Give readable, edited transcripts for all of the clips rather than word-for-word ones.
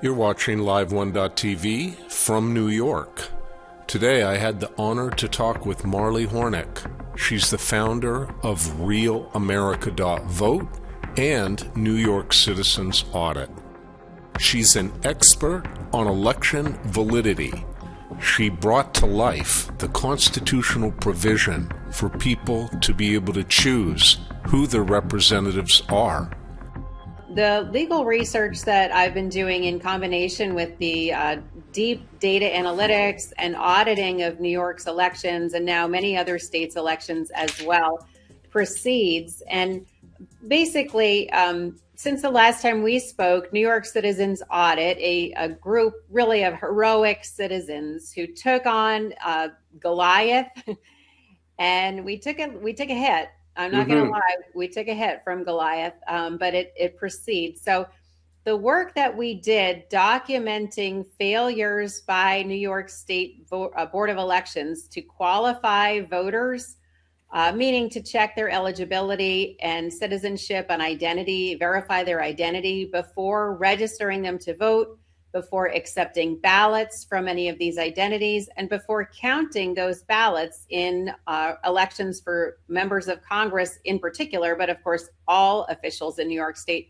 You're watching Live1.tv from New York. Today I had the honor to talk with Marley Hornik. She's the founder of RealAmerica.vote and New York Citizens Audit. She's an expert on election validity. She brought to life the constitutional provision for people to be able to choose who their representatives are. The legal research that I've been doing in combination with the deep data analytics and auditing of New York's elections and now many other states' elections as well proceeds. And basically, since the last time we spoke, New York Citizens Audit, a group really of heroic citizens who took on Goliath, and we took a hit. I'm not going to lie, we took a hit from Goliath, but it proceeds. So the work that we did documenting failures by New York State Board of Elections to qualify voters, meaning to check their eligibility and citizenship and identity, verify their identity before registering them to vote, before accepting ballots from any of these identities, and before counting those ballots in elections for members of Congress in particular, but of course, all officials in New York State.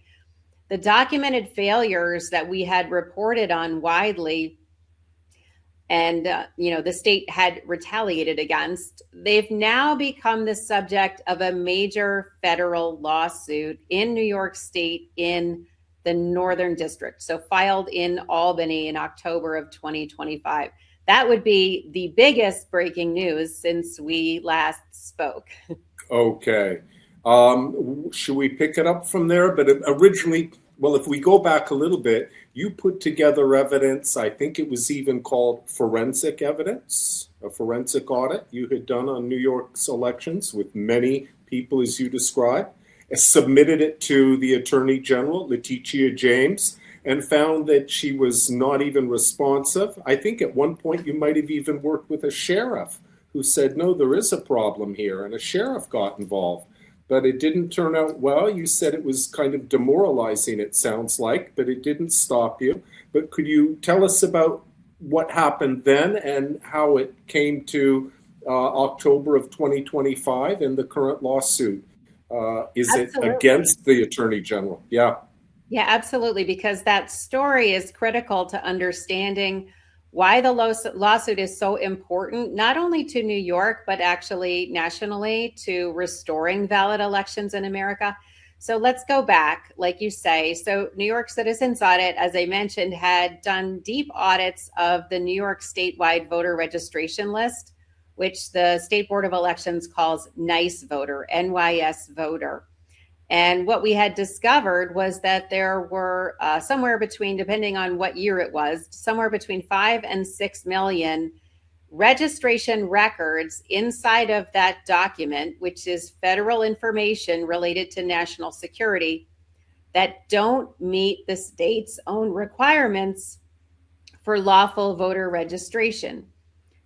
The documented failures that we had reported on widely and the state had retaliated against, they've now become the subject of a major federal lawsuit in New York State in the Northern District, so filed in Albany in October of 2025. That would be the biggest breaking news since we last spoke. Okay. Should we pick it up from there? But originally, well, if we go back a little bit, you put together evidence, I think it was even called forensic evidence, a forensic audit you had done on New York's elections with many people, as you described. Submitted it to the Attorney General, Letitia James, and found that she was not even responsive. I think at one point you might have even worked with a sheriff who said, no, there is a problem here, and a sheriff got involved. But it didn't turn out well. You said it was kind of demoralizing, it sounds like, but it didn't stop you. But could you tell us about what happened then and how it came to October of 2025 and the current lawsuit? Is Absolutely. it against the Attorney General? Yeah. Yeah, absolutely, because that story is critical to understanding why the lawsuit is so important, not only to New York, but actually nationally to restoring valid elections in America. So let's go back, like you say. So New York Citizens Audit, as I mentioned, had done deep audits of the New York statewide voter registration list, which the State Board of Elections calls NICE voter, NYS voter. And what we had discovered was that there were somewhere between, depending on what year it was, somewhere between 5 and 6 million registration records inside of that document, which is federal information related to national security, that don't meet the state's own requirements for lawful voter registration.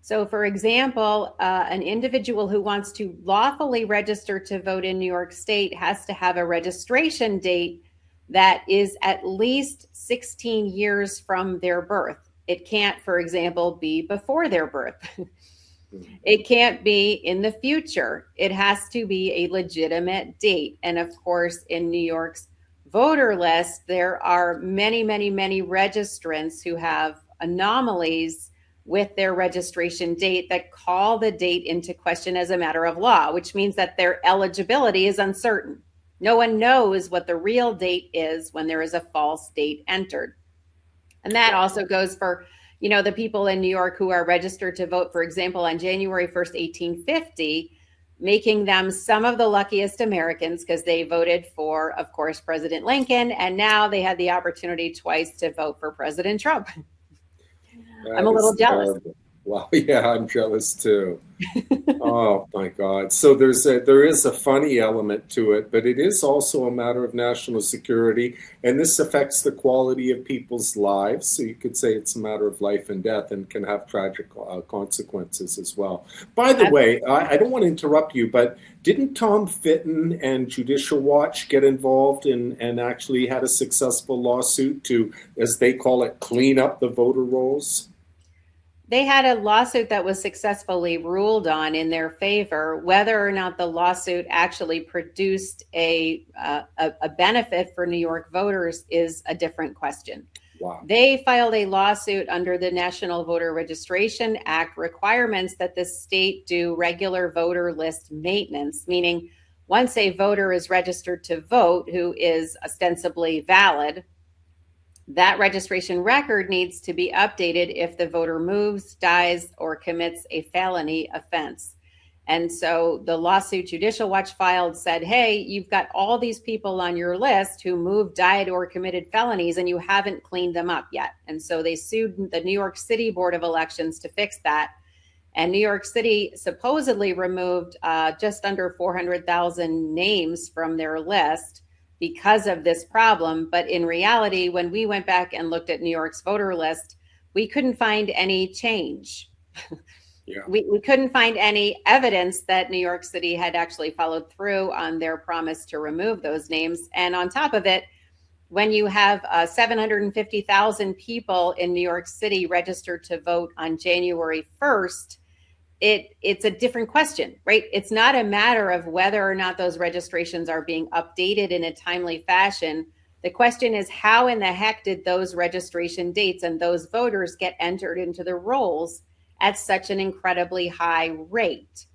So, for example, an individual who wants to lawfully register to vote in New York State has to have a registration date that is at least 16 years from their birth. It can't, for example, be before their birth. It can't be in the future. It has to be a legitimate date. And of course, in New York's voter list, there are many, many, many registrants who have anomalies with their registration date that call the date into question as a matter of law, which means that their eligibility is uncertain. No one knows what the real date is when there is a false date entered. And that also goes for, the people in New York who are registered to vote, for example, on January 1st, 1850, making them some of the luckiest Americans because they voted for, of course, President Lincoln, and now they had the opportunity twice to vote for President Trump. I'm a little jealous. Wow, yeah, I'm jealous too. Oh my God. So there is a funny element to it, but it is also a matter of national security, and this affects the quality of people's lives. So you could say it's a matter of life and death, and can have tragic consequences as well. By the way, I don't want to interrupt you, but didn't Tom Fitton and Judicial Watch get involved and actually had a successful lawsuit to, as they call it, clean up the voter rolls? They had a lawsuit that was successfully ruled on in their favor. Whether or not the lawsuit actually produced a benefit for New York voters is a different question. Wow. They filed a lawsuit under the National Voter Registration Act requirements that the state do regular voter list maintenance, meaning once a voter is registered to vote who is ostensibly valid, that registration record needs to be updated if the voter moves, dies, or commits a felony offense. And so the lawsuit Judicial Watch filed said, hey, you've got all these people on your list who moved, died, or committed felonies, and you haven't cleaned them up yet. And so they sued the New York City Board of Elections to fix that. And New York City supposedly removed just under 400,000 names from their list because of this problem. But in reality, when we went back and looked at New York's voter list, we couldn't find any change. Yeah. We couldn't find any evidence that New York City had actually followed through on their promise to remove those names. And on top of it, when you have 750,000 people in New York City registered to vote on January 1st, it's a different question, right? It's not a matter of whether or not those registrations are being updated in a timely fashion. The question is, how in the heck did those registration dates and those voters get entered into the rolls at such an incredibly high rate?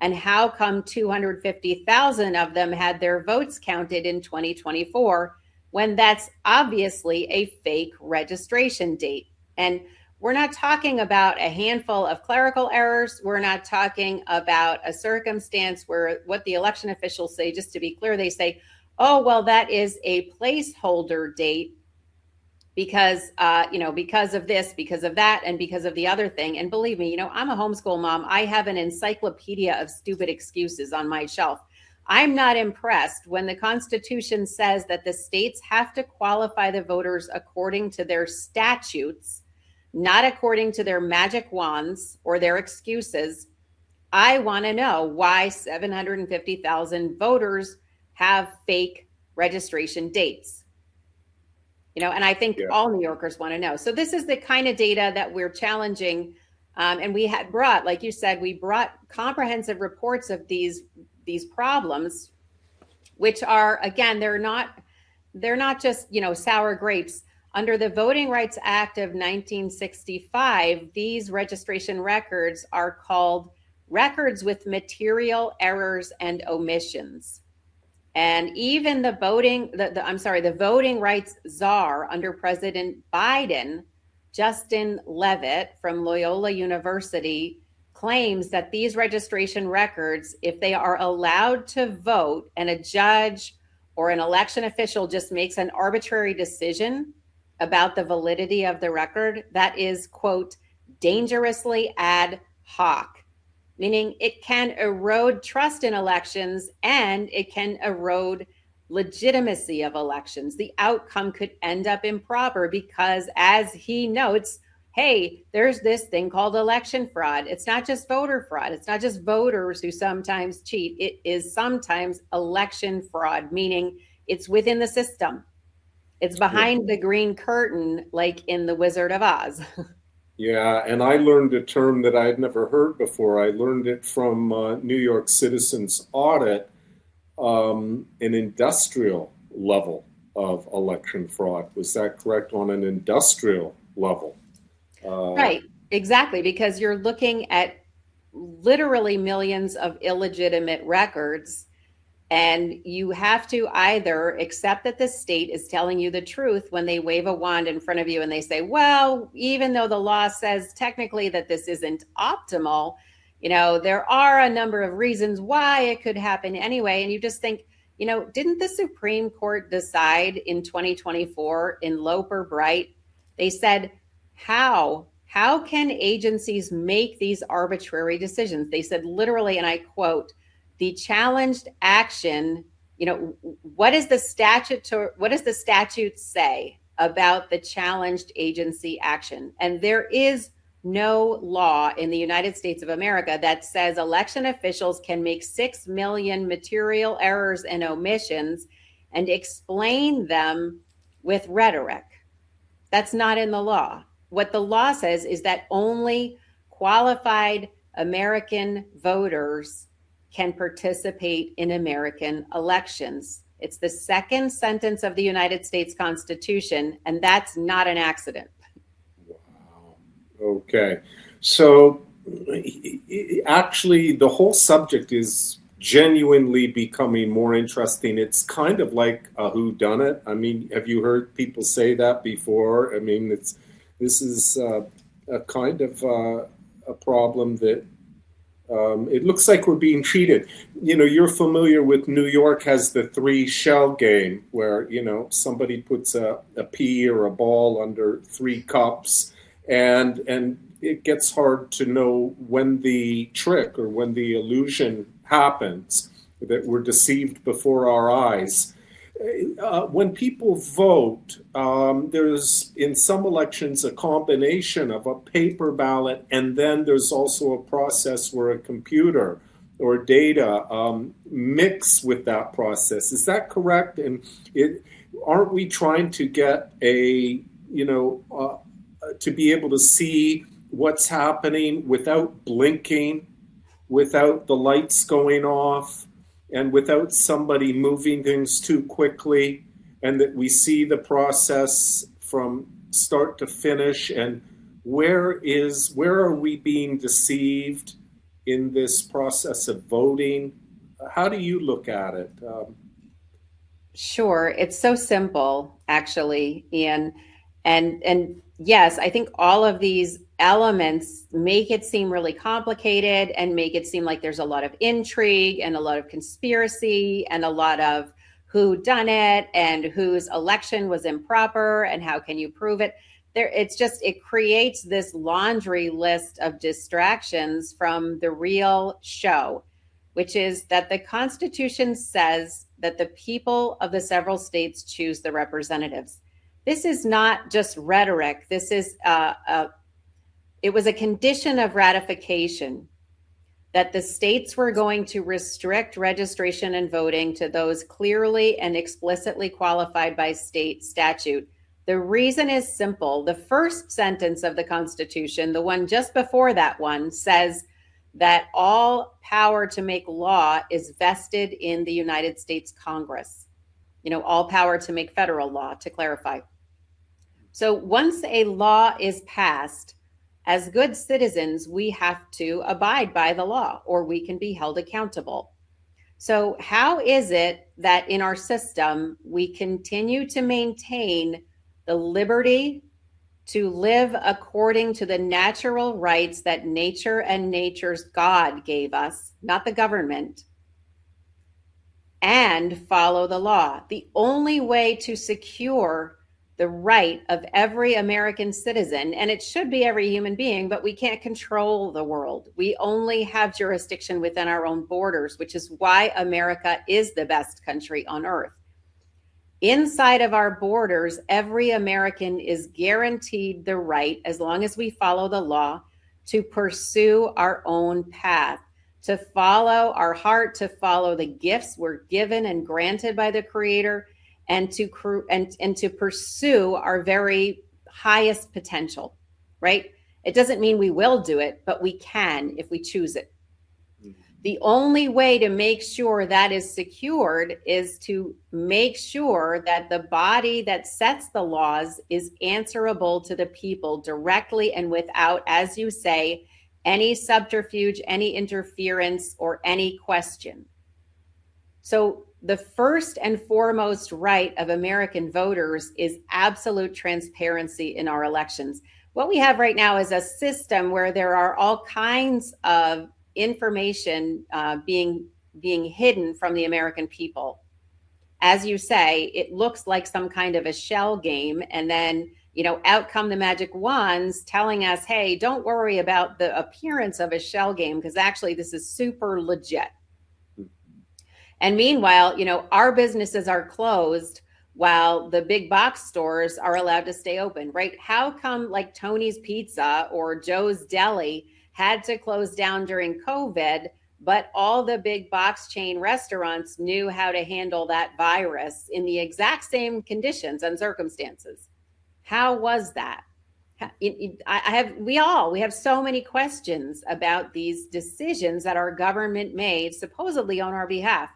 And how come 250,000 of them had their votes counted in 2024 when that's obviously a fake registration date? And we're not talking about a handful of clerical errors. We're not talking about a circumstance where what the election officials say, just to be clear, they say, oh, well, that is a placeholder date because, because of this, because of that, and because of the other thing. And believe me, I'm a homeschool mom. I have an encyclopedia of stupid excuses on my shelf. I'm not impressed when the Constitution says that the states have to qualify the voters according to their statutes, not according to their magic wands or their excuses. I want to know why 750,000 voters have fake registration dates. And I think all New Yorkers want to know. So this is the kind of data that we're challenging. And we had brought, like you said, we brought comprehensive reports of these problems, which are, again, they're not just, sour grapes. Under the Voting Rights Act of 1965, these registration records are called records with material errors and omissions. And even the voting rights czar under President Biden, Justin Levitt from Loyola University, claims that these registration records, if they are allowed to vote and a judge or an election official just makes an arbitrary decision about the validity of the record, that is, quote, dangerously ad hoc, meaning it can erode trust in elections and it can erode legitimacy of elections. The outcome could end up improper because, as he notes, hey, there's this thing called election fraud. It's not just voter fraud. It's not just voters who sometimes cheat. It is sometimes election fraud, meaning it's within the system. It's behind the green curtain, like in The Wizard of Oz. Yeah, and I learned a term that I'd never heard before. I learned it from New York Citizens Audit, an industrial level of election fraud. Was that correct? On an industrial level? Right, exactly, because you're looking at literally millions of illegitimate records. And you have to either accept that the state is telling you the truth when they wave a wand in front of you and they say, well, even though the law says technically that this isn't optimal, there are a number of reasons why it could happen anyway. And you just think, didn't the Supreme Court decide in 2024 in Loper Bright? They said, how How can agencies make these arbitrary decisions? They said literally, and I quote, the challenged action, what does the statute say about the challenged agency action? And there is no law in the United States of America that says election officials can make 6 million material errors and omissions and explain them with rhetoric. That's not in the law. What the law says is that only qualified American voters can participate in American elections. It's the second sentence of the United States Constitution, and that's not an accident. Wow. Okay. So actually, the whole subject is genuinely becoming more interesting. It's kind of like a whodunit. I mean, have you heard people say that before? I mean, this is a kind of a problem that it looks like we're being cheated. You're familiar with New York has the 3 shell game where, somebody puts a pea or a ball under 3 cups and it gets hard to know when the trick or when the illusion happens, that we're deceived before our eyes. When people vote, there's in some elections a combination of a paper ballot, and then there's also a process where a computer or data mix with that process. Is that correct? And aren't we trying to get to be able to see what's happening without blinking, without the lights going off, and without somebody moving things too quickly, and that we see the process from start to finish? And where are we being deceived in this process of voting? How do you look at it? Sure, it's so simple, actually, Ian. And yes, I think all of these elements make it seem really complicated and make it seem like there's a lot of intrigue and a lot of conspiracy and a lot of who done it and whose election was improper and how can you prove it. It creates this laundry list of distractions from the real show, which is that the Constitution says that the people of the several states choose the representatives. This is not just rhetoric. This is it was a condition of ratification that the states were going to restrict registration and voting to those clearly and explicitly qualified by state statute. The reason is simple. The first sentence of the Constitution, the one just before that one, says that all power to make law is vested in the United States Congress. All power to make federal law, to clarify. So once a law is passed, as good citizens, we have to abide by the law or we can be held accountable. So how is it that in our system, we continue to maintain the liberty to live according to the natural rights that nature and nature's God gave us, not the government, and follow the law? The only way to secure the right of every American citizen, and it should be every human being, but we can't control the world. We only have jurisdiction within our own borders, which is why America is the best country on earth. Inside of our borders, every American is guaranteed the right, as long as we follow the law, to pursue our own path, to follow our heart, to follow the gifts we're given and granted by the Creator, and to pursue our very highest potential, right? It doesn't mean we will do it, but we can if we choose it. The only way to make sure that is secured is to make sure that the body that sets the laws is answerable to the people directly and without, as you say, any subterfuge, any interference, or any question. So the first and foremost right of American voters is absolute transparency in our elections. What we have right now is a system where there are all kinds of information being hidden from the American people. as you say, it looks like some kind of a shell game. And then, out come the magic wands telling us, hey, don't worry about the appearance of a shell game, because actually this is super legit. And meanwhile, our businesses are closed while the big box stores are allowed to stay open, right? How come like Tony's Pizza or Joe's Deli had to close down during COVID, but all the big box chain restaurants knew how to handle that virus in the exact same conditions and circumstances? How was that? We have so many questions about these decisions that our government made supposedly on our behalf.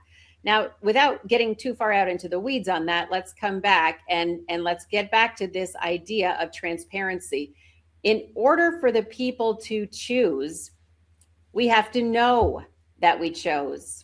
Now, without getting too far out into the weeds on that, let's come back and let's get back to this idea of transparency. In order for the people to choose, we have to know that we chose.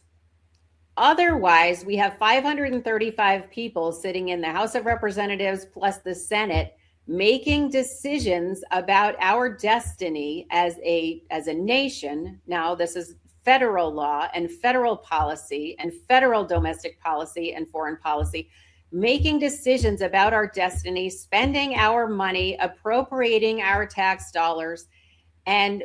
Otherwise, we have 535 people sitting in the House of Representatives plus the Senate making decisions about our destiny as a nation. Now, this is federal law and federal policy and federal domestic policy and foreign policy, making decisions about our destiny, spending our money, appropriating our tax dollars. And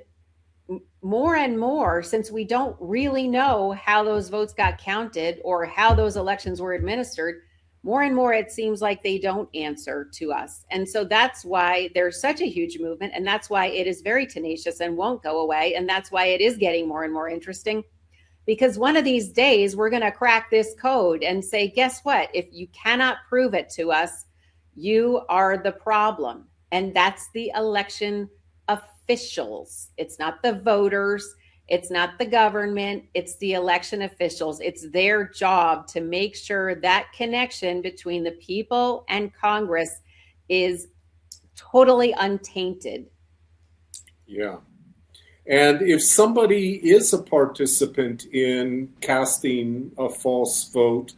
more, since we don't really know how those votes got counted or how those elections were administered, more and more, it seems like they don't answer to us. And so that's why there's such a huge movement. And that's why it is very tenacious and won't go away. And that's why it is getting more and more interesting, because one of these days we're going to crack this code and say, guess what? If you cannot prove it to us, you are the problem. And that's the election officials. It's not the voters. It's not the government, it's the election officials. It's their job to make sure that connection between the people and Congress is totally untainted. Yeah. And if somebody is a participant in casting a false vote,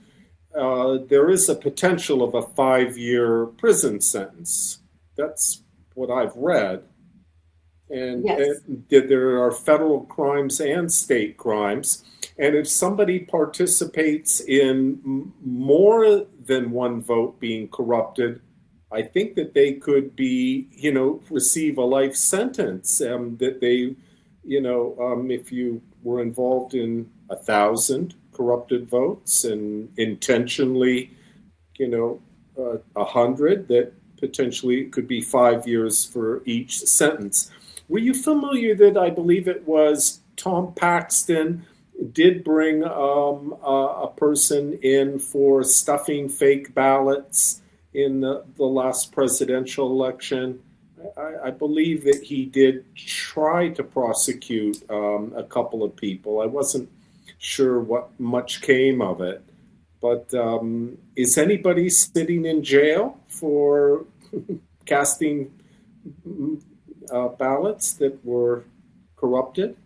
there is a potential of a 5-year prison sentence. That's what I've read. And yes. There are federal crimes and state crimes. And if somebody participates in more than one vote being corrupted, I think that they could be, receive a life sentence. That they, if you were involved in 1,000 corrupted votes and intentionally, 100, that potentially could be 5 years for each sentence. Were you familiar that I believe it was Tom Paxton did bring a person in for stuffing fake ballots in the last presidential election? I believe that he did try to prosecute a couple of people. I wasn't sure what much came of it. But is anybody sitting in jail for casting ballots that were corrupted?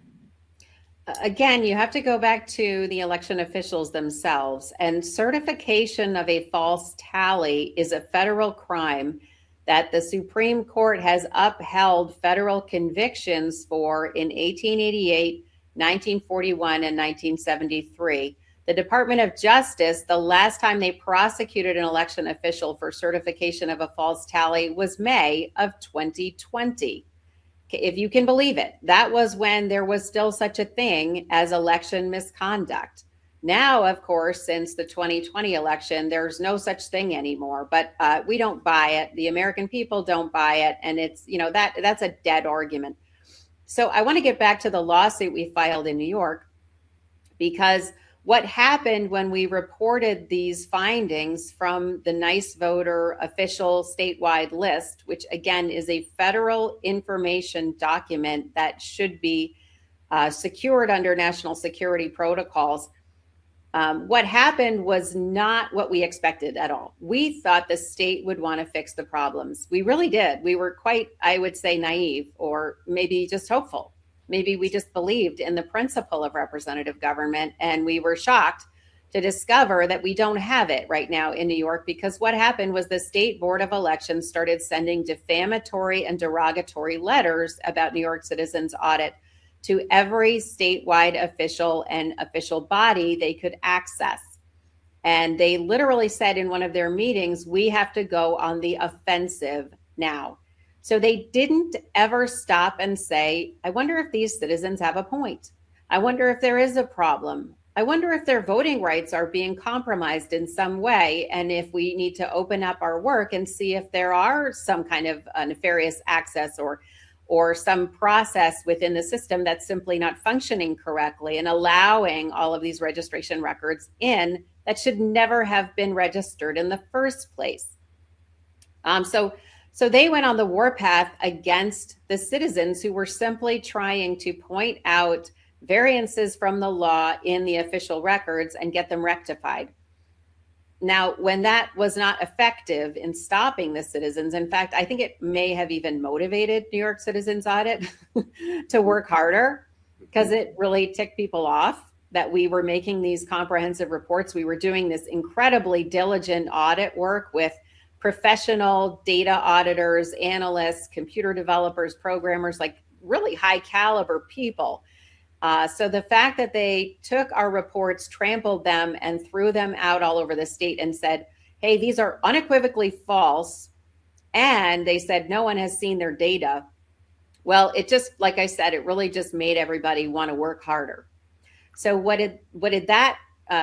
Again, you have to go back to the election officials themselves. And certification of a false tally is a federal crime that the Supreme Court has upheld federal convictions for in 1888, 1941, and 1973. The Department of Justice, the last time they prosecuted an election official for certification of a false tally was May of 2020. If you can believe it, that was when there was still such a thing as election misconduct. Now, of course, since the 2020 election, there's no such thing anymore, but we don't buy it. The American people don't buy it. And it's, that's a dead argument. So I want to get back to the lawsuit we filed in New York, because what happened when we reported these findings from the Nice Voter official statewide list, which again is a federal information document that should be secured under national security protocols. What happened was not what we expected at all. We thought the state would want to fix the problems. We really did. We were quite, I would say, naive, or maybe just hopeful. Maybe we just believed in the principle of representative government, and we were shocked to discover that we don't have it right now in New York, because what happened was the State Board of Elections started sending defamatory and derogatory letters about New York Citizens Audit to every statewide official and official body they could access. And they literally said in one of their meetings, we have to go on the offensive now. So they didn't ever stop and say, I wonder if these citizens have a point. I wonder if there is a problem. I wonder if their voting rights are being compromised in some way, and if we need to open up our work and see if there are some kind of nefarious access or some process within the system that's simply not functioning correctly and allowing all of these registration records in that should never have been registered in the first place. So they went on the warpath against the citizens who were simply trying to point out variances from the law in the official records and get them rectified. Now, when that was not effective in stopping the citizens, in fact, I think it may have even motivated New York Citizens Audit to work harder, because it really ticked people off that we were making these comprehensive reports. We were doing this incredibly diligent audit work with professional data auditors, analysts, computer developers, programmers, like really high caliber people. So the fact that they took our reports, trampled them, and threw them out all over the state and said, hey, these are unequivocally false, and they said no one has seen their data. Well, it just, like I said, it really just made everybody want to work harder. So what did that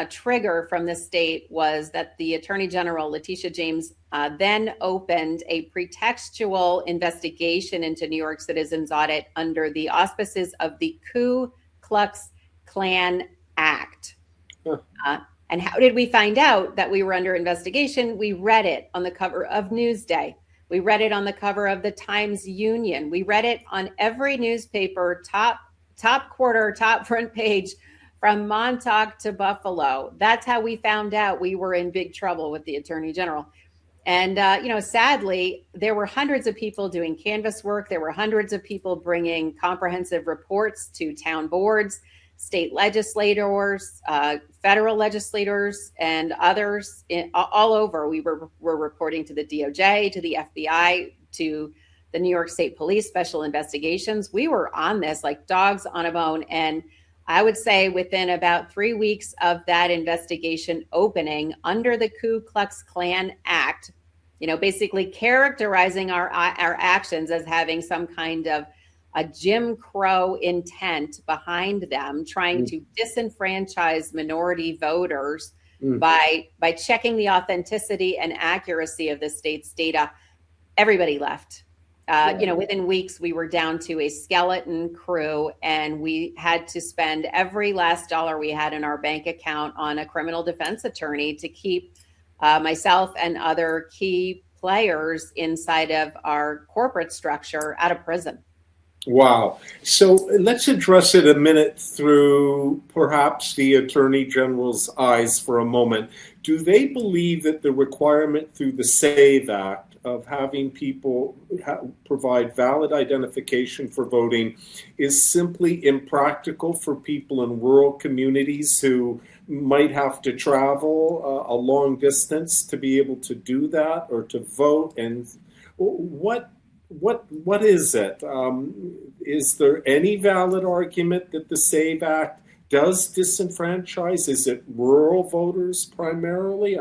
trigger from the state was that the Attorney General, Letitia James, then opened a pretextual investigation into New York Citizens Audit under the auspices of the Ku Klux Klan Act. And how did we find out that we were under investigation? We read it on the cover of Newsday. We read it on the cover of the Times Union. We read it on every newspaper, top quarter, top front page, from Montauk to Buffalo. That's how we found out we were in big trouble with the Attorney General. And, sadly, there were hundreds of people doing canvas work. There were hundreds of people bringing comprehensive reports to town boards, state legislators, federal legislators, and others all over. We were reporting to the DOJ, to the FBI, to the New York State Police Special Investigations. We were on this like dogs on a bone. And I would say within about 3 weeks of that investigation opening under the Ku Klux Klan Act, basically characterizing our actions as having some kind of a Jim Crow intent behind them, trying to disenfranchise minority voters by checking the authenticity and accuracy of the state's data, everybody left. Within weeks, we were down to a skeleton crew, and we had to spend every last dollar we had in our bank account on a criminal defense attorney to keep myself and other key players inside of our corporate structure out of prison. Wow. So let's address it a minute through perhaps the Attorney General's eyes for a moment. Do they believe that the requirement through the SAVE Act of having people provide valid identification for voting is simply impractical for people in rural communities who might have to travel a long distance to be able to do that or to vote? And what is it? Is there any valid argument that the SAVE Act does disenfranchise? Is it rural voters primarily?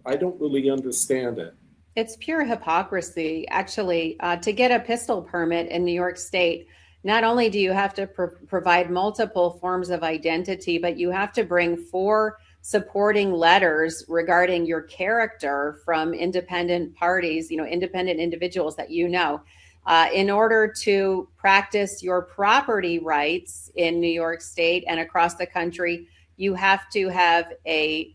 I don't really understand it. It's pure hypocrisy, actually. To get a pistol permit in New York State, not only do you have to provide multiple forms of identity, but you have to bring 4 supporting letters regarding your character from independent parties, independent individuals that in order to practice your property rights in New York State and across the country. You have to have a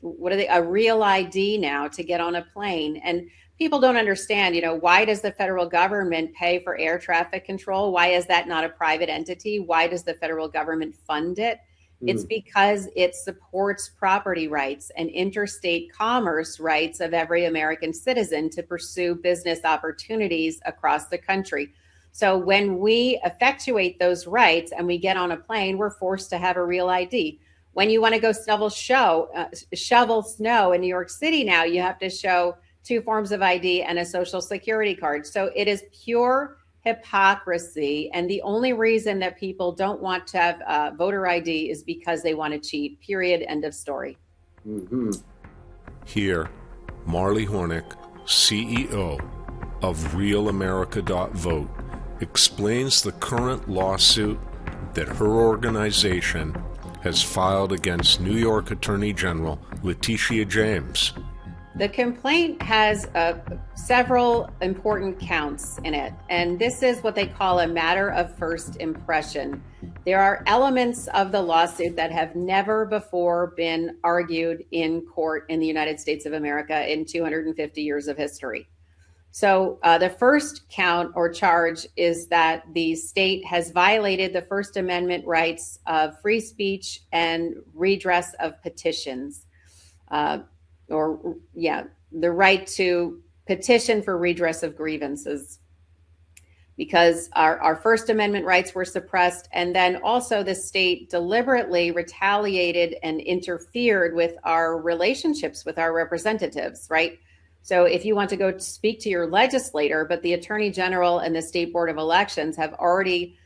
real ID now to get on a plane. And people don't understand, why does the federal government pay for air traffic control? Why is that not a private entity? Why does the federal government fund it? It's because it supports property rights and interstate commerce rights of every American citizen to pursue business opportunities across the country. So when we effectuate those rights and we get on a plane, we're forced to have a real ID. When you want to go shovel snow in New York City now, you have to show 2 forms of ID and a social security card. So it is pure hypocrisy. And the only reason that people don't want to have voter ID is because they want to cheat, period, end of story. Mm-hmm. Here, Marley Hornik, CEO of RealAmerica.vote, explains the current lawsuit that her organization has filed against New York Attorney General Letitia James. The complaint has several important counts in it, and this is what they call a matter of first impression. There are elements of the lawsuit that have never before been argued in court in the United States of America in 250 years of history. So the first count or charge is that the state has violated the First Amendment rights of free speech and redress of petitions. The right to petition for redress of grievances, because our First Amendment rights were suppressed. And then also the state deliberately retaliated and interfered with our relationships with our representatives, right? So if you want to go speak to your legislator, but the Attorney General and the State Board of Elections have already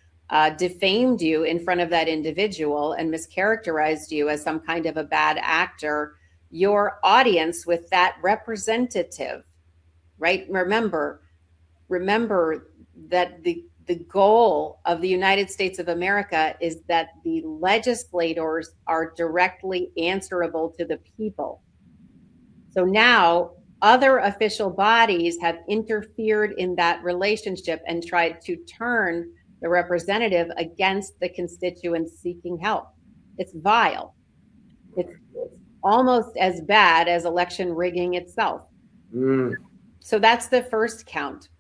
defamed you in front of that individual and mischaracterized you as some kind of a bad actor, your audience with that representative, right? Remember that the goal of the United States of America is that the legislators are directly answerable to the people. So now other official bodies have interfered in that relationship and tried to turn the representative against the constituents seeking help. It's vile. It's almost as bad as election rigging itself. So that's the first count.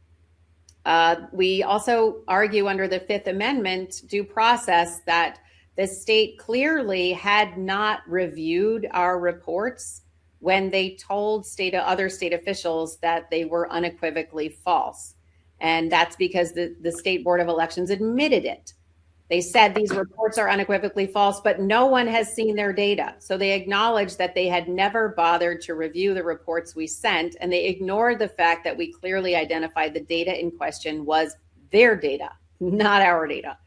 We also argue under the Fifth Amendment due process that the state clearly had not reviewed our reports when they told other state officials that they were unequivocally false. And that's because the State Board of Elections admitted it. They said these reports are unequivocally false, but no one has seen their data. So they acknowledged that they had never bothered to review the reports we sent, and they ignored the fact that we clearly identified the data in question was their data, not our data.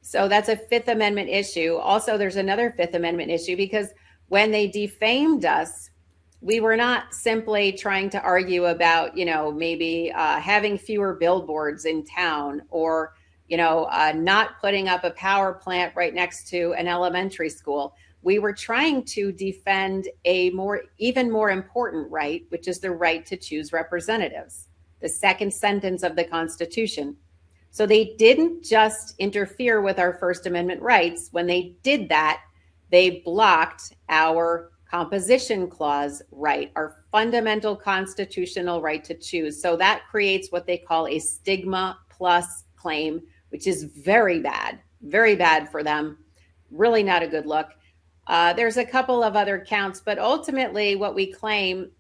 So that's a Fifth Amendment issue. Also, there's another Fifth Amendment issue because when they defamed us, we were not simply trying to argue about, maybe having fewer billboards in town or not putting up a power plant right next to an elementary school. We were trying to defend a even more important right, which is the right to choose representatives, the second sentence of the Constitution. So they didn't just interfere with our First Amendment rights. When they did that, they blocked our composition clause right, our fundamental constitutional right to choose. So that creates what they call a stigma plus claim, which is very bad for them. Really not a good look. There's a couple of other counts, but ultimately what we claim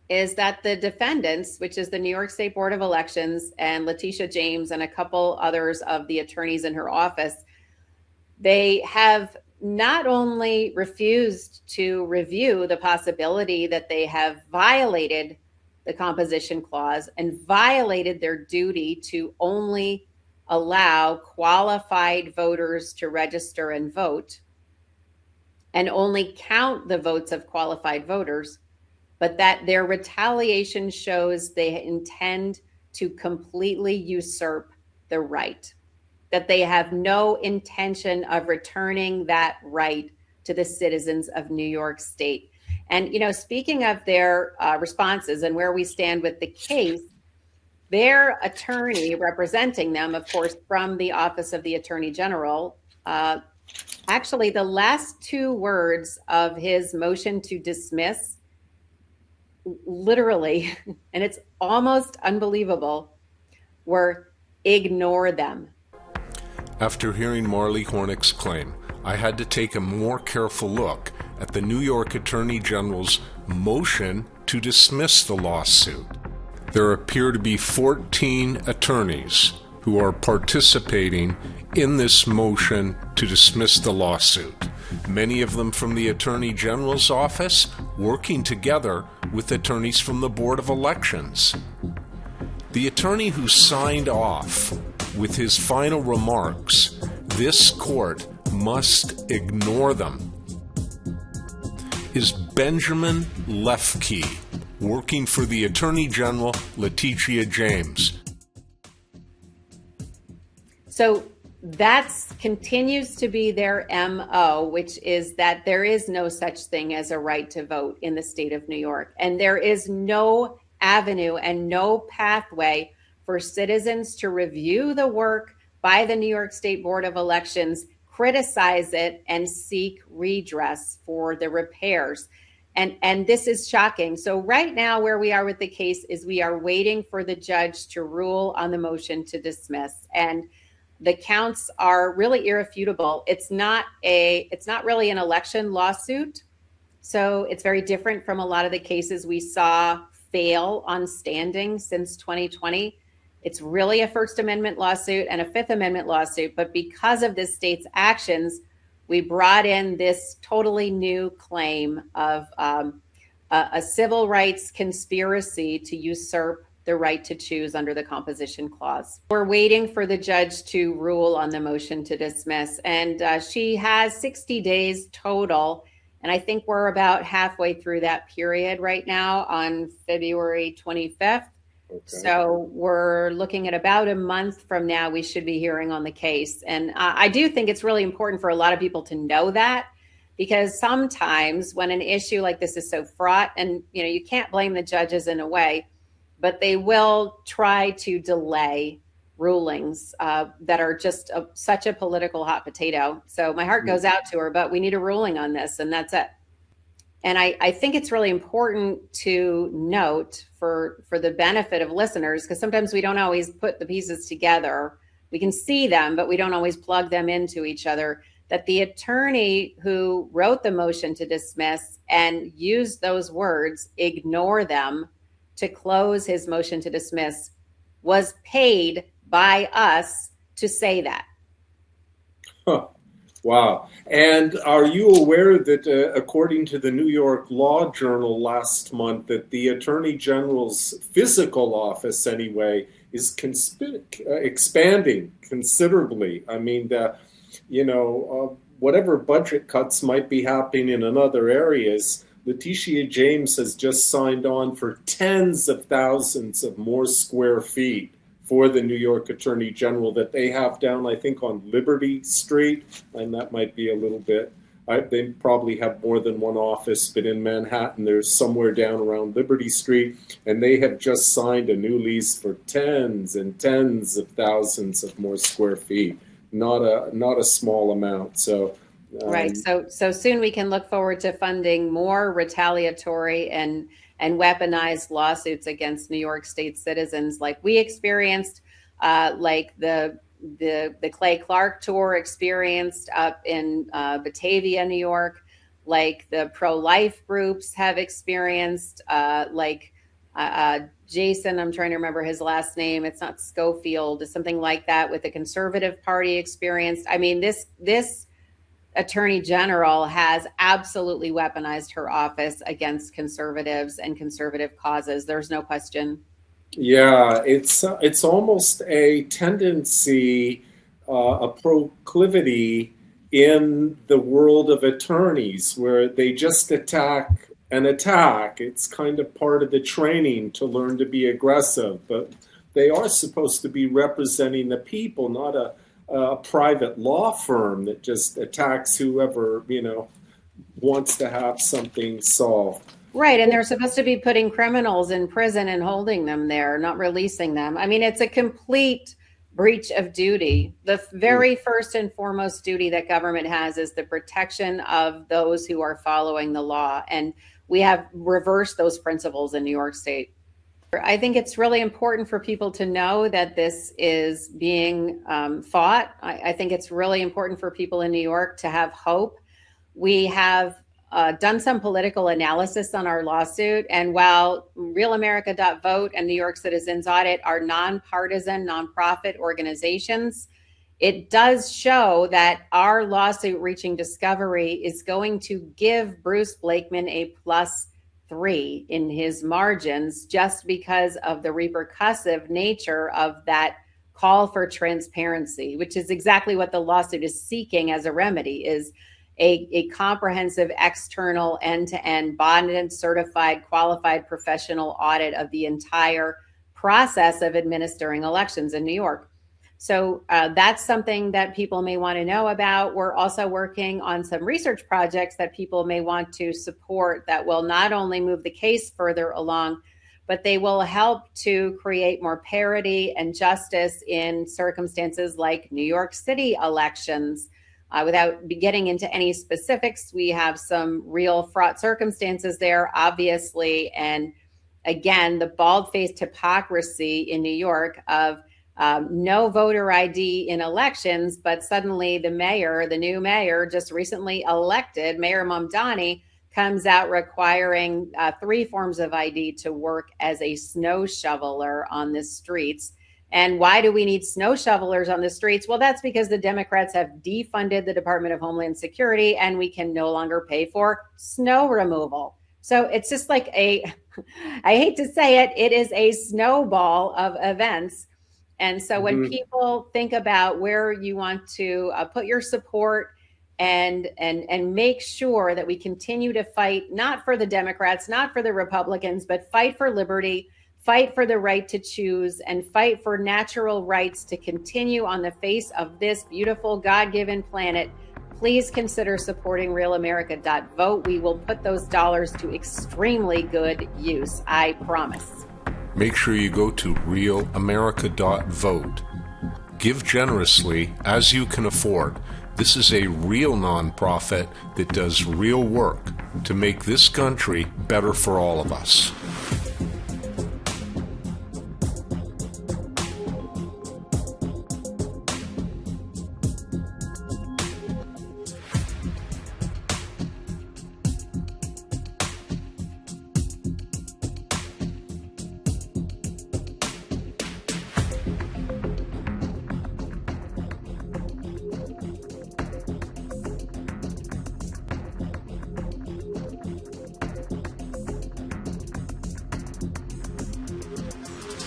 is that the defendants, which is the New York State Board of Elections and Letitia James and a couple others of the attorneys in her office, they have not only refused to review the possibility that they have violated the composition clause and violated their duty to only allow qualified voters to register and vote and only count the votes of qualified voters, but that their retaliation shows they intend to completely usurp the right, that they have no intention of returning that right to the citizens of New York State. And, speaking of their responses and where we stand with the case, their attorney representing them, of course, from the Office of the Attorney General, actually the last two words of his motion to dismiss, literally, and it's almost unbelievable, were ignore them. After hearing Marley Hornik's claim, I had to take a more careful look at the New York Attorney General's motion to dismiss the lawsuit. There appear to be 14 attorneys who are participating in this motion to dismiss the lawsuit, many of them from the Attorney General's office, working together with attorneys from the Board of Elections. The attorney who signed off with his final remarks, this court must ignore them. is Benjamin Lefke, working for the Attorney General, Letitia James. So that continues to be their MO, which is that there is no such thing as a right to vote in the state of New York. And there is no avenue and no pathway for citizens to review the work by the New York State Board of Elections, criticize it, and seek redress for the repairs. And this is shocking. So right now where we are with the case is we are waiting for the judge to rule on the motion to dismiss. And the counts are really irrefutable. It's not really an election lawsuit. So it's very different from a lot of the cases we saw fail on standing since 2020. It's really a First Amendment lawsuit and a Fifth Amendment lawsuit. But because of this state's actions, we brought in this totally new claim of a civil rights conspiracy to usurp the right to choose under the Composition Clause. We're waiting for the judge to rule on the motion to dismiss, and she has 60 days total. And I think we're about halfway through that period right now on February 25th. Okay. So we're looking at about a month from now, we should be hearing on the case. And I do think it's really important for a lot of people to know that, because sometimes when an issue like this is so fraught, and you can't blame the judges in a way, but they will try to delay rulings that are just such a political hot potato. So my heart goes out to her, but we need a ruling on this, and that's it. And I think it's really important to note for the benefit of listeners, because sometimes we don't always put the pieces together. We can see them, but we don't always plug them into each other, that the attorney who wrote the motion to dismiss and used those words, ignore them, to close his motion to dismiss, was paid by us to say that. Huh. Wow. And are you aware that according to the New York Law Journal last month, that the Attorney General's physical office anyway is expanding considerably? I mean, whatever budget cuts might be happening in other areas, Letitia James has just signed on for tens of thousands of more square feet for the New York Attorney General that they have down, I think, on Liberty Street. And that might be a little bit, they probably have more than one office, but in Manhattan, there's somewhere down around Liberty Street. And they have just signed a new lease for tens and tens of thousands of more square feet. Not a small amount. So. Right. So soon we can look forward to funding more retaliatory and weaponized lawsuits against New York State citizens, like we experienced, like the Clay Clark tour experienced up in Batavia, New York, like the pro-life groups have experienced, Jason, I'm trying to remember his last name. It's not Schofield, it's something like that, with the Conservative Party experienced. I mean, this Attorney General has absolutely weaponized her office against conservatives and conservative causes. There's no question. Yeah, it's almost a tendency, a proclivity in the world of attorneys where they just attack and attack. It's kind of part of the training to learn to be aggressive, but they are supposed to be representing the people, not a private law firm that just attacks whoever, wants to have something solved. Right. And they're supposed to be putting criminals in prison and holding them there, not releasing them. I mean, it's a complete breach of duty. The very first and foremost duty that government has is the protection of those who are following the law. And we have reversed those principles in New York State. I think it's really important for people to know that this is being fought. I think it's really important for people in New York to have hope. We have done some political analysis on our lawsuit. And while RealAmerica.vote and New York Citizens Audit are nonpartisan, nonprofit organizations, it does show that our lawsuit reaching discovery is going to give Bruce Blakeman a +3 in his margins, just because of the repercussive nature of that call for transparency, which is exactly what the lawsuit is seeking as a remedy, is a comprehensive external end-to-end bonded, certified, qualified professional audit of the entire process of administering elections in New York. So that's something that people may want to know about. We're also working on some research projects that people may want to support that will not only move the case further along, but they will help to create more parity and justice in circumstances like New York City elections. Without getting into any specifics, we have some real fraught circumstances there, obviously. And again, the bald-faced hypocrisy in New York of no voter ID in elections, but suddenly the new mayor just recently elected, Mayor Mamdani, comes out requiring 3 forms of ID to work as a snow shoveler on the streets. And why do we need snow shovelers on the streets? Well, that's because the Democrats have defunded the Department of Homeland Security and we can no longer pay for snow removal. So it's just like I hate to say it, it is a snowball of events. And so when people think about where you want to put your support and make sure that we continue to fight, not for the Democrats, not for the Republicans, but fight for liberty, fight for the right to choose, and fight for natural rights to continue on the face of this beautiful God-given planet, please consider supporting realamerica.vote. We will put those dollars to extremely good use, I promise. Make sure you go to realamerica.vote. Give generously as you can afford. This is a real nonprofit that does real work to make this country better for all of us.